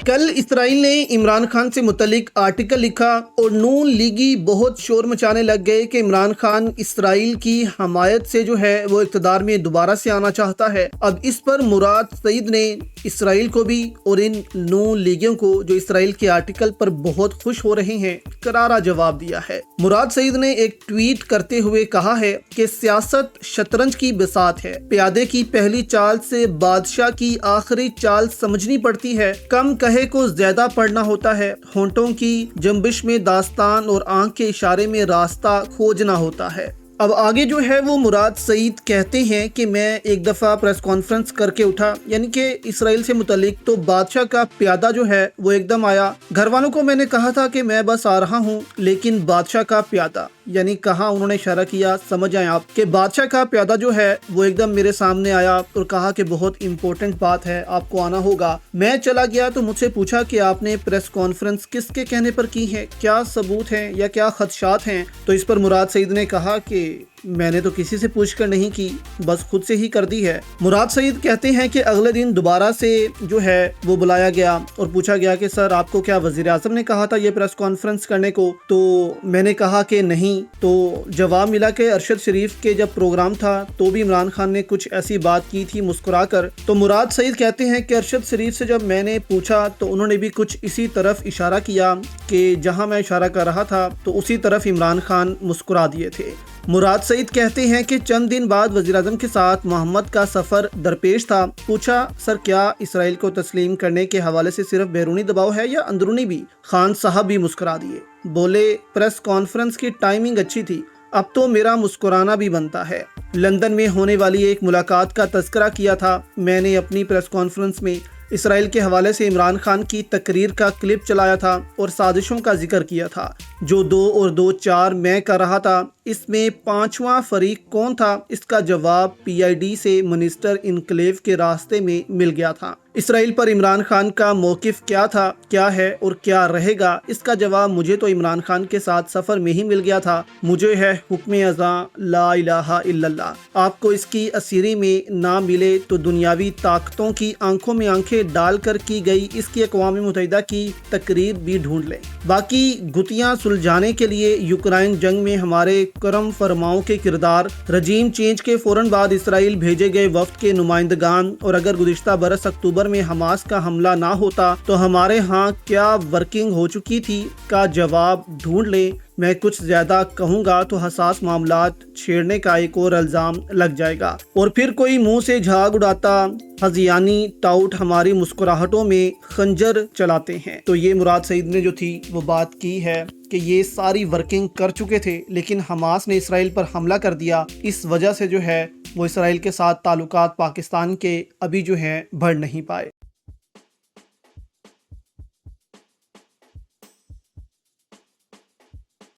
کل اسرائیل نے عمران خان سے متعلق آرٹیکل لکھا اور نون لیگی بہت شور مچانے لگ گئے کہ عمران خان اسرائیل کی حمایت سے جو ہے وہ اقتدار میں دوبارہ سے آنا چاہتا ہے۔ اب اس پر مراد سعید نے اسرائیل کو بھی اور ان نون لیگیوں کو جو اسرائیل کے آرٹیکل پر بہت خوش ہو رہے ہیں کرارا جواب دیا ہے۔ مراد سعید نے ایک ٹویٹ کرتے ہوئے کہا ہے کہ سیاست شطرنج کی بساط ہے، پیادے کی پہلی چال سے بادشاہ کی آخری چال سمجھنی پڑتی ہے، کم کہے کو زیادہ پڑھنا ہوتا ہے، ہونٹوں کی جنبش میں داستان اور آنکھ کے اشارے میں راستہ کھوجنا ہوتا ہے۔ اب آگے جو ہے وہ مراد سعید کہتے ہیں کہ میں ایک دفعہ پریس کانفرنس کر کے اٹھا، یعنی کہ اسرائیل سے متعلق، تو بادشاہ کا پیادہ جو ہے وہ ایک دم آیا۔ گھر والوں کو میں نے کہا تھا کہ میں بس آ رہا ہوں، لیکن بادشاہ کا پیادہ، یعنی کہاں انہوں نے اشارہ کیا، سمجھ آئے آپ کہ بادشاہ کا پیادہ جو ہے وہ ایک دم میرے سامنے آیا اور کہا کہ بہت امپورٹنٹ بات ہے، آپ کو آنا ہوگا۔ میں چلا گیا تو مجھ سے پوچھا کہ آپ نے پریس کانفرنس کس کے کہنے پر کی ہے، کیا ثبوت ہیں یا کیا خدشات ہیں؟ تو اس پر مراد سعید نے کہا کہ میں نے تو کسی سے پوچھ کر نہیں کی، بس خود سے ہی کر دی ہے۔ مراد سعید کہتے ہیں کہ اگلے دن دوبارہ سے جو ہے وہ بلایا گیا اور پوچھا گیا کہ سر آپ کو کیا وزیر اعظم نے کہا تھا یہ پریس کانفرنس کرنے کو؟ تو میں نے کہا کہ نہیں۔ تو جواب ملا کہ ارشد شریف کے جب پروگرام تھا تو بھی عمران خان نے کچھ ایسی بات کی تھی مسکرا کر۔ تو مراد سعید کہتے ہیں کہ ارشد شریف سے جب میں نے پوچھا تو انہوں نے بھی کچھ اسی طرف اشارہ کیا کہ جہاں میں اشارہ کر رہا تھا تو اسی طرف عمران خان مسکرا دیے تھے۔ مراد سعید کہتے ہیں کہ چند دن بعد وزیراعظم کے ساتھ محمد کا سفر درپیش تھا۔ پوچھا سر کیا اسرائیل کو تسلیم کرنے کے حوالے سے صرف بیرونی دباؤ ہے یا اندرونی بھی؟ خان صاحب بھی مسکرا دیے، بولے پریس کانفرنس کی ٹائمنگ اچھی تھی، اب تو میرا مسکرانا بھی بنتا ہے۔ لندن میں ہونے والی ایک ملاقات کا تذکرہ کیا تھا میں نے اپنی پریس کانفرنس میں، اسرائیل کے حوالے سے عمران خان کی تقریر کا کلپ چلایا تھا اور سازشوں کا ذکر کیا تھا، جو 2 اور 2 4 میں کر رہا تھا۔ اس میں 5واں فریق کون تھا؟ اس کا جواب PID سے منسٹر انکلیو کے راستے میں مل گیا تھا۔ اسرائیل پر عمران خان کا موقف کیا تھا، کیا ہے اور کیا رہے گا؟ اس کا جواب مجھے تو عمران خان کے ساتھ سفر میں ہی مل گیا تھا۔ مجھے ہے حکم ازاں لا الہ الا اللہ، آپ کو اس کی اسیری میں نہ ملے تو دنیاوی طاقتوں کی آنکھوں میں آنکھیں ڈال کر کی گئی اس کی اقوام متحدہ کی تقریر بھی ڈھونڈ لیں۔ باقی گتیاں سلجھانے کے لیے یوکرائن جنگ میں ہمارے کرم فرماؤں کے کردار، رجیم چینج کے فوراً بعد اسرائیل بھیجے گئے وفد کے نمائندگان، اور اگر گزشتہ برس اکتوبر میں حماس کا حملہ نہ ہوتا تو ہمارے ہاں کیا ورکنگ ہو چکی تھی کا جواب ڈھونڈ لیں۔ میں کچھ زیادہ کہوں گا تو حساس معاملات چھیڑنے کا ایک اور الزام لگ جائے گا، اور پھر کوئی منہ سے جھاگ اڑاتا ہذیانی ٹاؤٹ ہماری مسکراہٹوں میں خنجر چلاتے ہیں۔ تو یہ مراد سعید نے جو تھی وہ بات کی ہے کہ یہ ساری ورکنگ کر چکے تھے، لیکن حماس نے اسرائیل پر حملہ کر دیا، اس وجہ سے جو ہے وہ اسرائیل کے ساتھ تعلقات پاکستان کے ابھی جو ہیں بڑھ نہیں پائے۔